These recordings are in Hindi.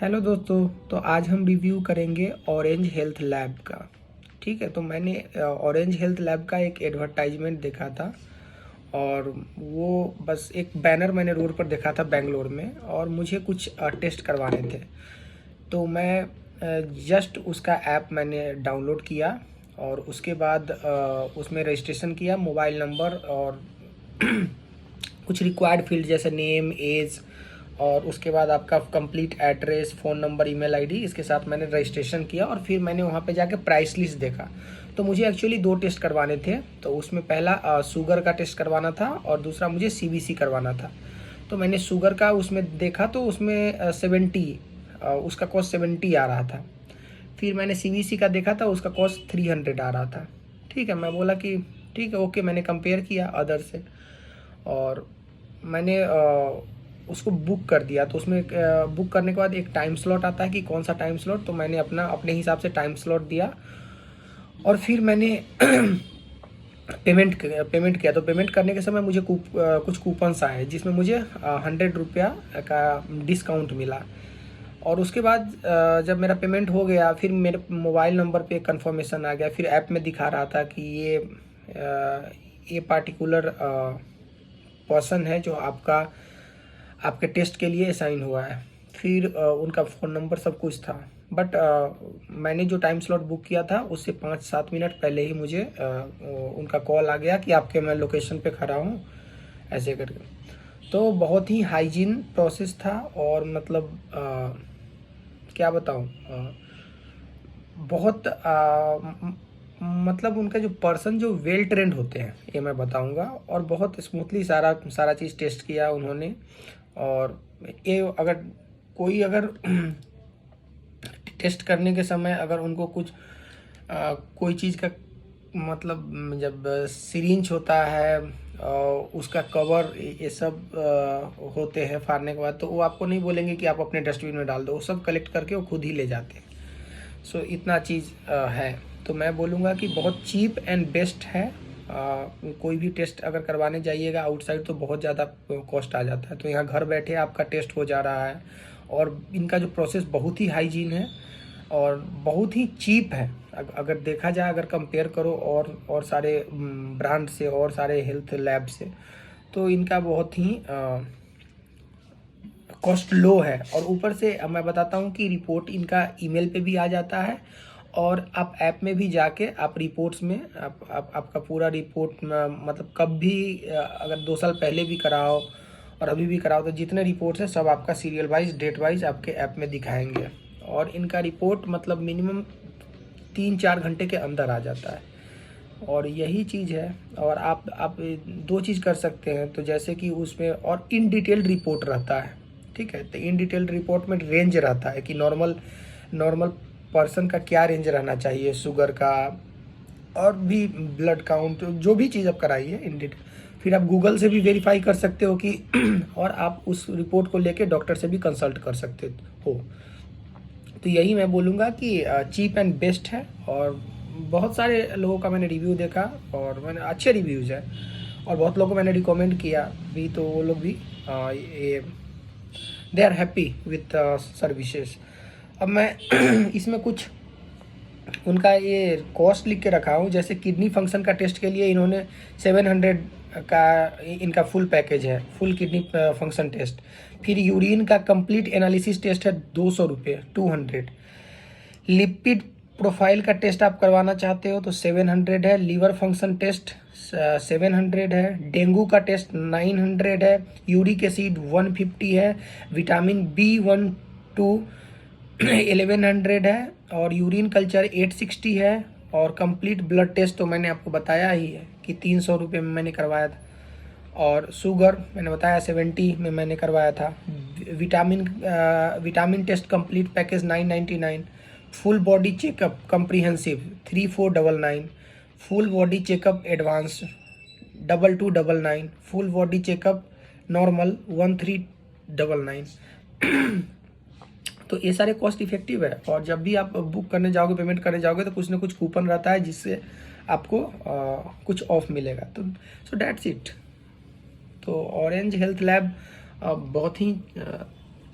हेलो दोस्तों। तो आज हम रिव्यू करेंगे ऑरेंज हेल्थ लैब का। ठीक है, तो मैंने ऑरेंज हेल्थ लैब का एक एडवर्टाइजमेंट देखा था और वो बस एक बैनर मैंने रोड पर देखा था बेंगलोर में, और मुझे कुछ टेस्ट करवाने थे। तो मैं जस्ट उसका ऐप मैंने डाउनलोड किया और उसके बाद उसमें रजिस्ट्रेशन किया, मोबाइल नंबर और कुछ रिक्वायर्ड फील्ड जैसे नेम, एज, और उसके बाद आपका complete address, phone number, email ID, इसके साथ मैंने रजिस्ट्रेशन किया। और फिर मैंने वहाँ पे जाके प्राइस लिस्ट देखा। तो मुझे एक्चुअली 2 टेस्ट करवाने थे। तो उसमें पहला शुगर का टेस्ट करवाना था और दूसरा मुझे सीबीसी करवाना था। तो मैंने शुगर का उसमें देखा तो उसमें 70 उसका कॉस्ट 70 आ रहा था। फिर मैंने सीबीसी का देखा था, उसका कॉस्ट 300 आ रहा था। ठीक है, मैं बोला कि ठीक है, ओके। मैंने कंपेयर किया अदर से और मैंने उसको बुक कर दिया। तो उसमें बुक करने के बाद एक टाइम स्लॉट आता है कि कौन सा टाइम स्लॉट, तो मैंने अपने हिसाब से टाइम स्लॉट दिया और फिर मैंने पेमेंट किया। तो पेमेंट करने के समय मुझे कुछ कूपन्स आए जिसमें मुझे 100 रुपया का डिस्काउंट मिला। और उसके बाद जब मेरा पेमेंट हो गया, फिर मेरे मोबाइल नंबर पे कंफर्मेशन आ गया। फिर ऐप में दिखा रहा था कि ये पार्टिकुलर पर्सन है जो आपके टेस्ट के लिए असाइन हुआ है। फिर उनका फ़ोन नंबर सब कुछ था। बट मैंने जो टाइम स्लॉट बुक किया था उससे 5-7 मिनट पहले ही मुझे उनका कॉल आ गया कि आपके मैं लोकेशन पे खड़ा हूँ, ऐसे करके। तो बहुत ही हाइजीन प्रोसेस था और मतलब क्या बताऊँ, बहुत मतलब उनका जो पर्सन जो वेल ट्रेंड होते हैं, ये मैं बताऊंगा। और बहुत स्मूथली सारा सारा चीज़ टेस्ट किया उन्होंने। और ये अगर टेस्ट करने के समय अगर उनको कुछ कोई चीज़ का मतलब जब सिरिंज होता है और उसका कवर ये सब होते हैं फाड़ने के बाद, तो वो आपको नहीं बोलेंगे कि आप अपने डस्टबिन में डाल दो। वो सब कलेक्ट करके वो खुद ही ले जाते हैं। सो इतना चीज़ है। तो मैं बोलूँगा कि बहुत चीप एंड बेस्ट है। कोई भी टेस्ट अगर करवाने जाइएगा आउटसाइड तो बहुत ज़्यादा कॉस्ट आ जाता है। तो यहाँ घर बैठे आपका टेस्ट हो जा रहा है और इनका जो प्रोसेस बहुत ही हाइजीन है और बहुत ही चीप है। अगर देखा जाए, अगर कंपेयर करो और सारे ब्रांड से और सारे हेल्थ लैब से, तो इनका बहुत ही कॉस्ट लो है। और ऊपर से मैं बताता हूँ कि रिपोर्ट इनका ईमेल पे भी आ जाता है और आप ऐप में भी जाके आप रिपोर्ट्स में आपका पूरा रिपोर्ट मतलब कब भी अगर 2 साल पहले भी कराओ और अभी भी कराओ, तो जितने रिपोर्ट्स हैं सब आपका सीरियल वाइज, डेट वाइज आपके ऐप में दिखाएंगे। और इनका रिपोर्ट मतलब मिनिमम 3-4 घंटे के अंदर आ जाता है। और यही चीज़ है। और आप 2 चीज़ कर सकते हैं। तो जैसे कि उसमें और इन डिटेल्ड रिपोर्ट रहता है। ठीक है, तो इन डिटेल्ड रिपोर्ट में रेंज रहता है कि नॉर्मल नॉर्मल पर्सन का क्या रेंज रहना चाहिए, शुगर का और भी ब्लड काउंट, जो भी चीज़ आप कराइए इन डिटेल। फिर आप गूगल से भी वेरीफाई कर सकते हो कि और आप उस रिपोर्ट को लेके डॉक्टर से भी कंसल्ट कर सकते हो। तो यही मैं बोलूँगा कि चीप एंड बेस्ट है। और बहुत सारे लोगों का मैंने रिव्यू देखा और मैंने अच्छे रिव्यूज़ हैं और बहुत लोगों को मैंने रिकमेंड किया भी, तो वो लोग भी ये they are happy with services. अब मैं इसमें कुछ उनका ये कॉस्ट लिख के रखा हूँ। जैसे किडनी फंक्शन का टेस्ट के लिए इन्होंने 700 का इनका फुल पैकेज है, फुल किडनी फंक्शन टेस्ट। फिर यूरिन का कंप्लीट एनालिसिस टेस्ट है 200 रुपये, 200। लिपिड प्रोफाइल का टेस्ट आप करवाना चाहते हो तो 700 है। लीवर फंक्शन टेस्ट 700 है। डेंगू का टेस्ट 900 है। यूरिक एसिड 150 है। विटामिन B12 1100 है। और यूरिन कल्चर 860 है। और कंप्लीट ब्लड टेस्ट तो मैंने आपको बताया ही है कि 300 रुपये में मैंने करवाया था। और शुगर मैंने बताया 70 में मैंने करवाया था। Vitamin test complete package 999। Full body checkup comprehensive 3499। Full body checkup advance 2299। Full body checkup normal 1399। तो ये सारे कॉस्ट इफेक्टिव है। और जब भी आप बुक करने जाओगे, पेमेंट करने जाओगे, तो कुछ ना कुछ कूपन रहता है जिससे आपको कुछ ऑफ मिलेगा। तो सो दैट्स इट। तो ऑरेंज हेल्थ लैब बहुत ही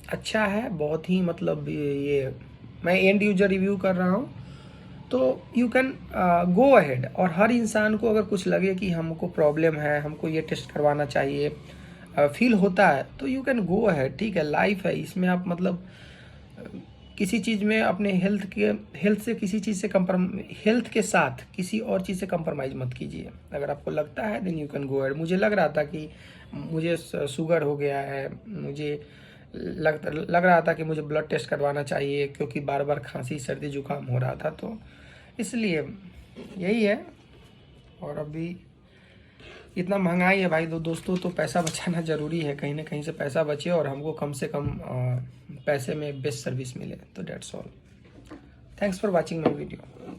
अच्छा है, बहुत ही मतलब ये मैं एंड यूजर रिव्यू कर रहा हूँ, तो यू कैन गो अहेड। और हर इंसान को अगर कुछ लगे कि हमको प्रॉब्लम है, हमको ये टेस्ट करवाना चाहिए, फील होता है, तो यू कैन गो अहेड। ठीक है, लाइफ है, इसमें आप मतलब किसी चीज़ में अपने हेल्थ से किसी चीज़ से हेल्थ के साथ किसी और चीज़ से कंप्रोमाइज़ मत कीजिए। अगर आपको लगता है then you can go ahead. मुझे लग रहा था कि मुझे शुगर हो गया है, मुझे लग रहा था कि मुझे ब्लड टेस्ट करवाना चाहिए, क्योंकि बार बार खांसी सर्दी जुकाम हो रहा था, तो इसलिए यही है। और अभी इतना महंगाई है भाई, दोस्तों, तो पैसा बचाना ज़रूरी है, कहीं ना कहीं से पैसा बचे और हमको कम से कम पैसे में बेस्ट सर्विस मिले। तो that's all, thanks for watching my video.